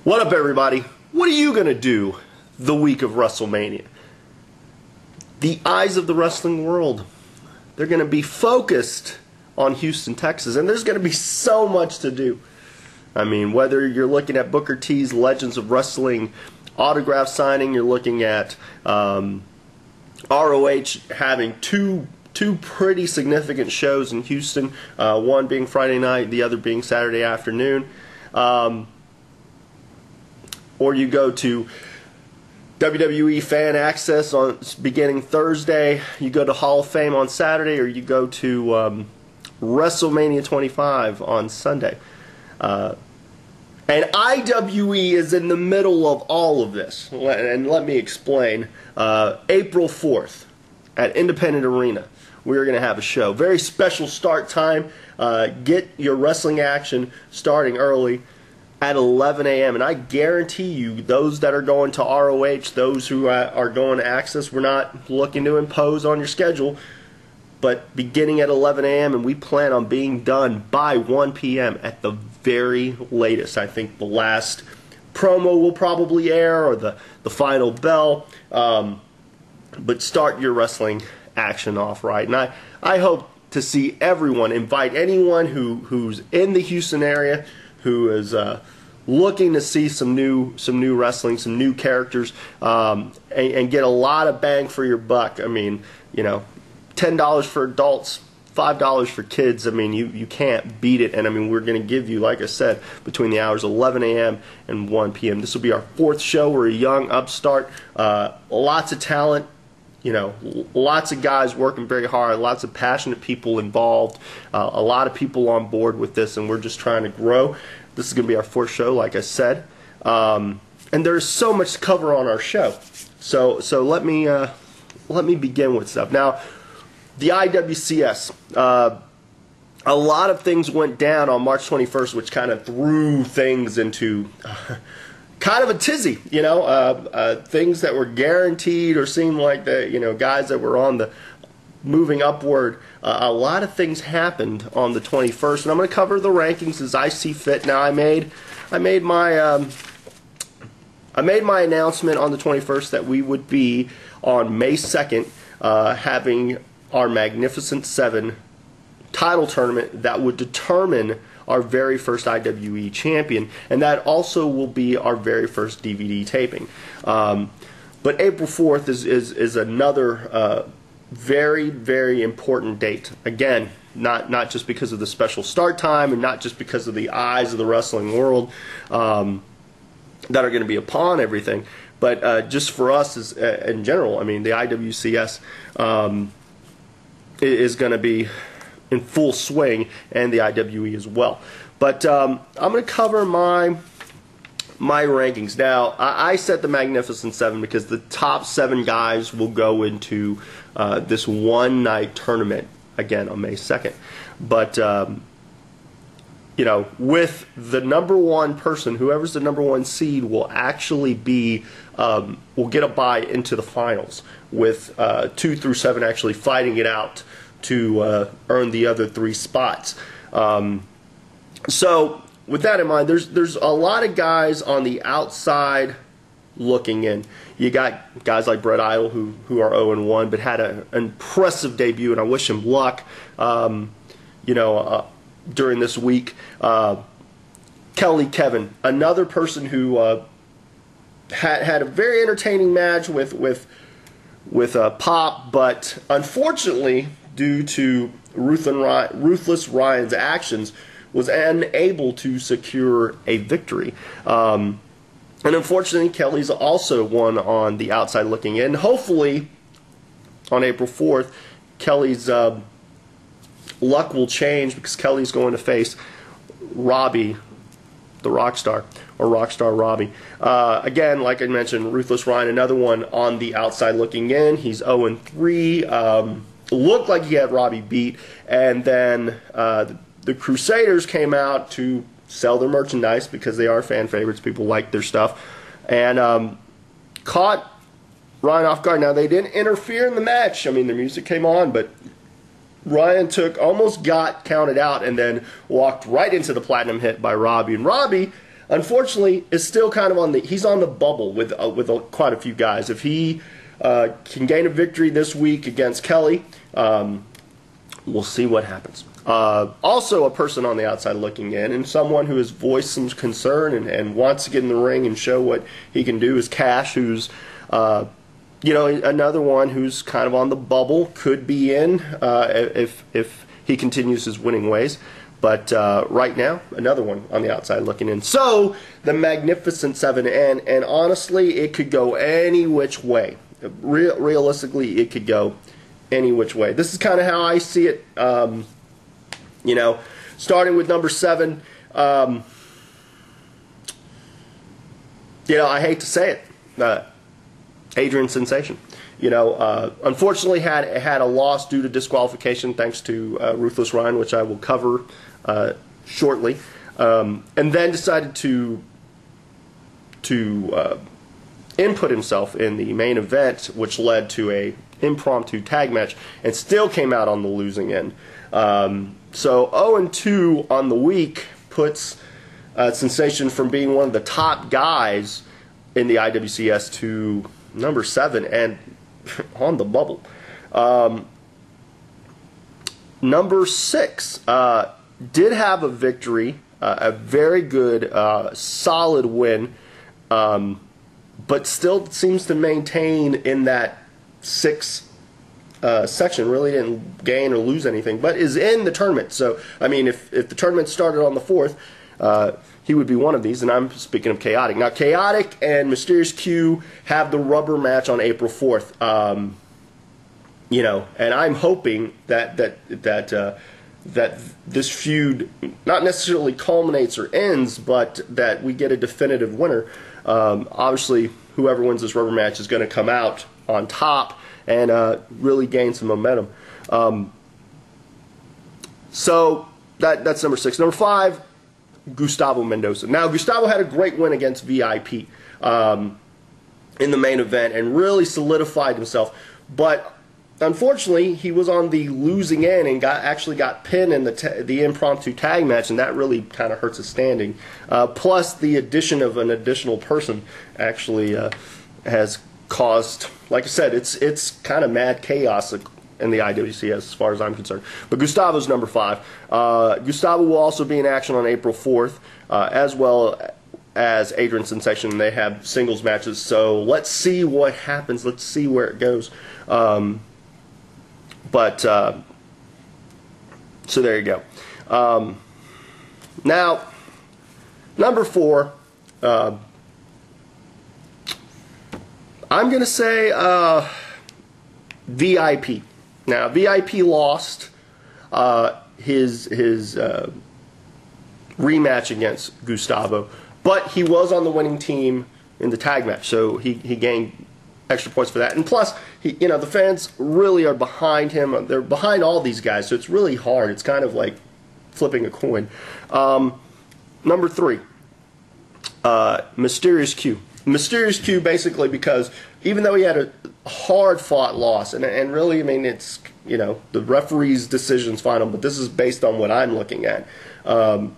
What up, everybody? What are you going to do the week of WrestleMania? The eyes of the wrestling world, they're going to be focused on Houston, Texas, and there's going to be so much to do. I mean, whether you're looking at Booker T's Legends of Wrestling autograph signing, you're looking at ROH having two pretty significant shows in Houston, one being Friday night, the other being Saturday afternoon. Or you go to WWE Fan Access on beginning Thursday, you go to Hall of Fame on Saturday, or you go to WrestleMania 25 on Sunday. And IWE is in the middle of all of this. And let me explain. April 4th at Independent Arena, we're going to have a show. Very special start time. Get your wrestling action starting early at 11 a.m. And I guarantee you, those that are going to ROH, those who are going to Access, we're not looking to impose on your schedule, but beginning at 11 a.m. and we plan on being done by 1 p.m. at the very latest. I think the last promo will probably air, or the final bell, but start your wrestling action off right. And I hope to see everyone, invite anyone who's in the Houston area, who is looking to see some new wrestling, some new characters, and get a lot of bang for your buck. I mean, you know, $10 for adults, $5 for kids. I mean, you can't beat it. And I mean, we're going to give you, like I said, between the hours 11 a.m. and 1 p.m. This will be our 4th show. We're a young upstart, lots of talent. You know, lots of guys working very hard, lots of passionate people involved, a lot of people on board with this, and we're just trying to grow. This is going to be our 4th show, like I said, and there's so much to cover on our show. So let me begin with stuff. Now, the IWCS, a lot of things went down on March 21st, which kind of threw things into kind of a tizzy, you know, things that were guaranteed or seemed like the, you know, guys that were on the moving upward. A lot of things happened on the 21st, and I'm going to cover the rankings as I see fit. Now, I made my announcement on the 21st that we would be on May 2nd having our Magnificent 7 title tournament that would determine our very first IWE champion, and that also will be our very first DVD taping. But April 4th is another very, very important date. Again, not just because of the special start time, and not just because of the eyes of the wrestling world that are going to be upon everything, but just for us as, in general. I mean, the IWCS is going to be in full swing, and the IWE as well. But I'm going to cover my rankings. Now, I set the Magnificent 7 because the top 7 guys will go into this one-night tournament, again, on May 2nd. But, you know, with the number 1 person, whoever's the number 1 seed will actually be, will get a bye into the finals, with 2 through 7 actually fighting it out to earn the other 3 spots. So with that in mind, there's a lot of guys on the outside looking in. You got guys like Brett Idol who are 0-1, but had an impressive debut, and I wish him luck. You know, during this week, Kelly Kevin, another person who had a very entertaining match with Pop, but unfortunately, due to Ruthless Ryan's actions, was unable to secure a victory. And unfortunately, Kelly's also one on the outside looking in. Hopefully, on April 4th, Kelly's luck will change, because Kelly's going to face Robbie, the Rockstar, or Rockstar Robbie. Again, like I mentioned, Ruthless Ryan, another one on the outside looking in. He's 0-3. Looked like he had Robbie beat, and then the Crusaders came out to sell their merchandise because they are fan favorites. People like their stuff, and caught Ryan off guard. Now, they didn't interfere in the match. I mean, the music came on, but Ryan almost got counted out, and then walked right into the platinum hit by Robbie. And Robbie unfortunately, is still kind of he's on the bubble with quite a few guys. If he can gain a victory this week against Kelly, we'll see what happens. Also, a person on the outside looking in, and someone who has voiced some concern and wants to get in the ring and show what he can do, is Cash, who's another one who's kind of on the bubble, could be in if he continues his winning ways. But right now, another one on the outside looking in. So, the Magnificent Seven, and honestly, it could go any which way. Realistically, it could go any which way. This is kind of how I see it. Starting with number 7. I hate to say it, Adrian Sensation. Unfortunately had a loss due to disqualification thanks to Ruthless Ryan, which I will cover shortly, and then decided to input himself in the main event, which led to a impromptu tag match, and still came out on the losing end. So 0-2 on the week puts Sensation from being one of the top guys in the IWCS to number 7 and on the bubble. Number 6 did have a victory, a very good, solid win, but still seems to maintain in that 6 section. Really didn't gain or lose anything, but is in the tournament. So, I mean, if the tournament started on the 4th, he would be one of these, and I'm speaking of Chaotic. Now, Chaotic and Mysterious Q have the rubber match on April 4th. And I'm hoping that this feud not necessarily culminates or ends, but that we get a definitive winner. Obviously, whoever wins this rubber match is going to come out on top and really gain some momentum. So that's number 6. Number 5, Gustavo Mendoza. Now, Gustavo had a great win against VIP in the main event and really solidified himself. But unfortunately, he was on the losing end and actually got pinned in the impromptu tag match, and that really kind of hurts his standing. Plus, the addition of an additional person actually has caused, like I said, it's kind of mad chaos in the IWC as far as I'm concerned. But Gustavo's number 5. Gustavo will also be in action on April 4th, as well as Adrian Sensation. They have singles matches, so let's see what happens. Let's see where it goes. So there you go. Now, number 4, I'm going to say VIP. Now, VIP lost his rematch against Gustavo, but he was on the winning team in the tag match, so he gained extra points for that. And plus, the fans really are behind him. They're behind all these guys, so it's really hard. It's kind of like flipping a coin. Number 3, Mysterious Q. Mysterious Q, basically, because even though he had a hard-fought loss, and really, I mean, it's, the referee's decision's final, but this is based on what I'm looking at. And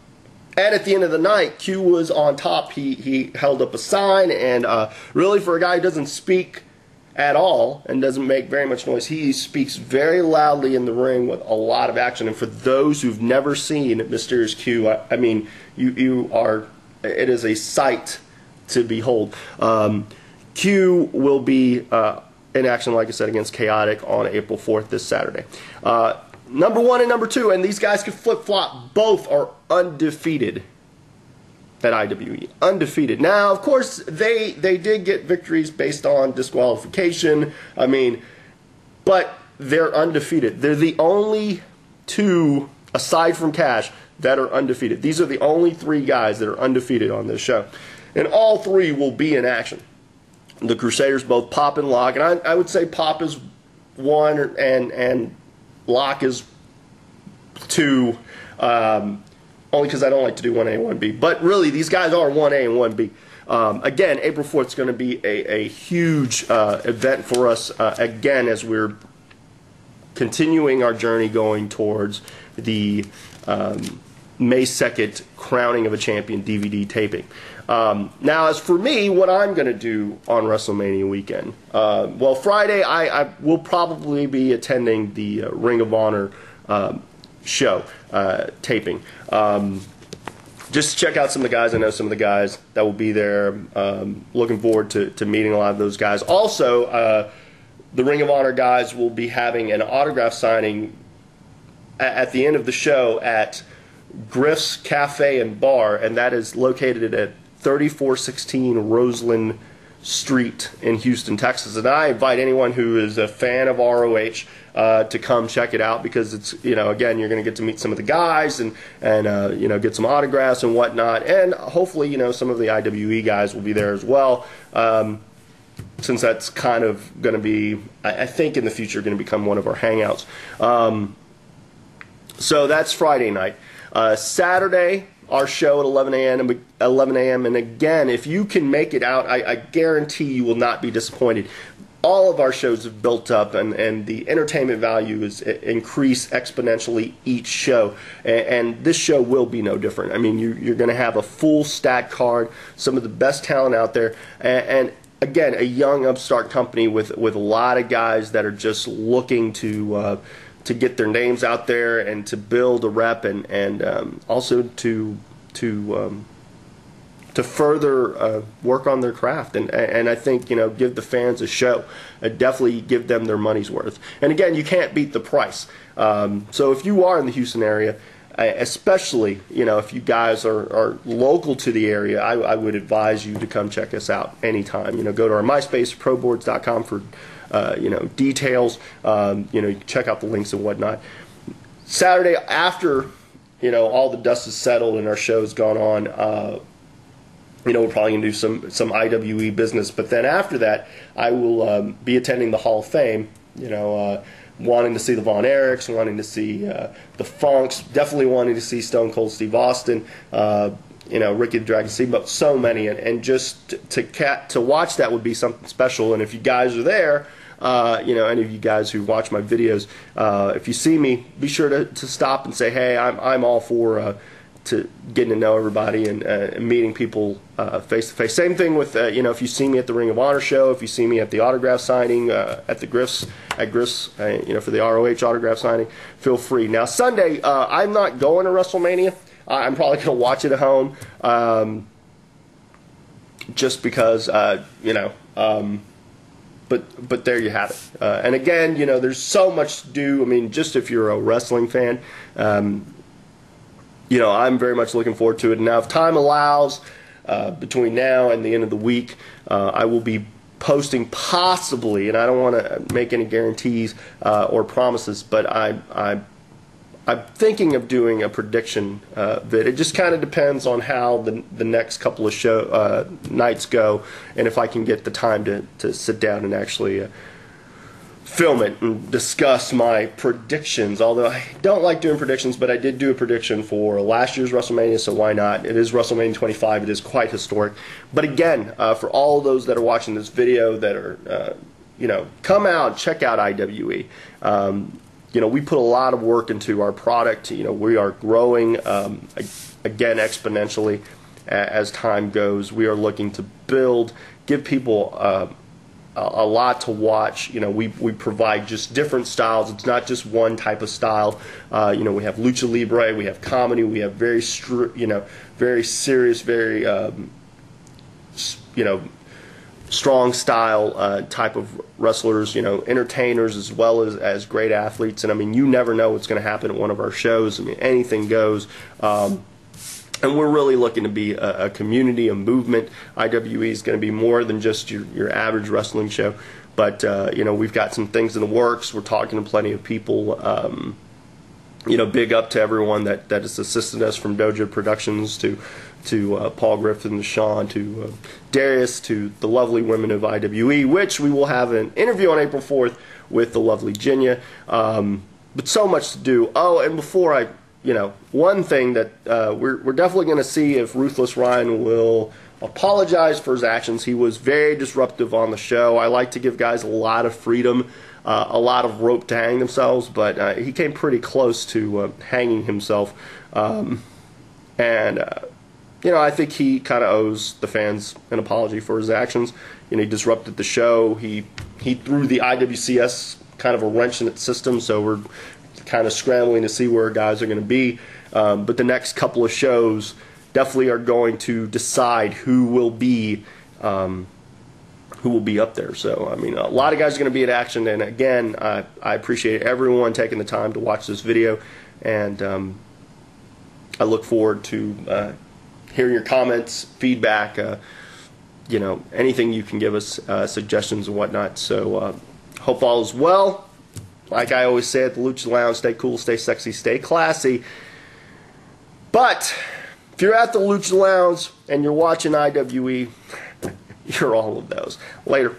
at the end of the night, Q was on top. He held up a sign, and really, for a guy who doesn't speak at all and doesn't make very much noise, he speaks very loudly in the ring with a lot of action. And for those who've never seen Mysterious Q, I mean, it is a sight to behold. Q will be in action, like I said, against Chaotic on April 4th, this Saturday. Number 1 and number 2, and these guys can flip-flop. Both are undefeated at IWE. Undefeated. Now, of course, they did get victories based on disqualification. I mean, but they're undefeated. They're the only 2, aside from Cash, that are undefeated. These are the only 3 guys that are undefeated on this show. And all 3 will be in action. The Crusaders, both Pop and Lock, and I would say Pop is 1 and Lock is 2, only because I don't like to do 1A and 1B. But really, these guys are 1A and 1B. Again, April 4th is going to be a huge event for us, again, as we're continuing our journey going towards the May 2nd Crowning of a Champion DVD taping. Now, as for me, what I'm going to do on WrestleMania weekend, well, Friday I will probably be attending the Ring of Honor show taping. Just to check out some of the guys. I know some of the guys that will be there. Looking forward to meeting a lot of those guys. Also, the Ring of Honor guys will be having an autograph signing at the end of the show at Griff's Cafe and Bar, and that is located at 3416 Roseland Street in Houston, Texas. And I invite anyone who is a fan of ROH to come check it out, because it's, again, you're going to get to meet some of the guys and get some autographs and whatnot, and hopefully some of the IWE guys will be there as well, since that's kind of going to be, I think in the future, going to become one of our hangouts. So that's Friday night. Saturday, our show at 11 a.m. And again, if you can make it out, I guarantee you will not be disappointed. All of our shows have built up, and the entertainment value is increased exponentially each show. And this show will be no different. I mean, you're going to have a full stack card, some of the best talent out there, and again, a young upstart company with a lot of guys that are just looking to get their names out there and to build a rep, and also to further work on their craft, and I think give the fans a show, definitely give them their money's worth. And again, you can't beat the price. So if you are in the Houston area, especially if you guys are local to the area, I would advise you to come check us out anytime. Go to our MySpace, proboards.com for details. Check out the links and whatnot. Saturday, after all the dust is settled and our show's gone on, we're probably going to do some IWE business. But then after that, I will be attending the Hall of Fame, wanting to see the Von Erichs, wanting to see the Funks, definitely wanting to see Stone Cold Steve Austin, Ricky the Dragon Steamboat, so many. And just to watch that would be something special. And if you guys are there, any of you guys who watch my videos, if you see me, be sure to stop and say, hey, I'm all for to getting to know everybody and meeting people face to face. Same thing with if you see me at the Ring of Honor show, if you see me at the autograph signing at Griff's for the ROH autograph signing, feel free. Now Sunday, I'm not going to WrestleMania. I'm probably going to watch it at home, just because But there you have it. And again, there's so much to do. I mean, just if you're a wrestling fan, I'm very much looking forward to it. And now, if time allows, between now and the end of the week, I will be posting possibly, and I don't want to make any guarantees or promises, but I'm thinking of doing a prediction vid. It just kind of depends on how the next couple of nights go, and if I can get the time to sit down and actually film it and discuss my predictions. Although I don't like doing predictions, but I did do a prediction for last year's WrestleMania, so why not? It is WrestleMania 25. It is quite historic. But again, for all those that are watching this video that are, come out, check out IWE. We put a lot of work into our product. We are growing, again, exponentially as time goes. We are looking to build, give people a lot to watch. We provide just different styles. It's not just one type of style. We have lucha libre, we have comedy, we have very serious, very strong style type of wrestlers, entertainers as well as great athletes. And I mean, you never know what's going to happen at one of our shows. I mean, anything goes. And we're really looking to be a community, a movement. IWE is going to be more than just your average wrestling show. But, we've got some things in the works. We're talking to plenty of people. Big up to everyone that has assisted us, from Dojo Productions to Paul Griffin, to Sean, to Darius, to the lovely women of IWE, which we will have an interview on April 4th with the lovely Jinya. But so much to do. Oh, and before one thing that we're definitely going to see if Ruthless Ryan will apologize for his actions. He was very disruptive on the show. I like to give guys a lot of freedom, a lot of rope to hang themselves, but he came pretty close to hanging himself. And, I think he kind of owes the fans an apology for his actions. He disrupted the show. He threw the IWCS kind of a wrench in its system, so we're kind of scrambling to see where guys are going to be. But the next couple of shows definitely are going to decide who will be up there. So, a lot of guys are going to be in action. And again, I appreciate everyone taking the time to watch this video. And I look forward to hearing your comments, feedback, anything you can give us, suggestions and whatnot. So, hope all is well. Like I always say at the Lucha Lounge, stay cool, stay sexy, stay classy. But if you're at the Lucha Lounge and you're watching IWE, you're all of those. Later.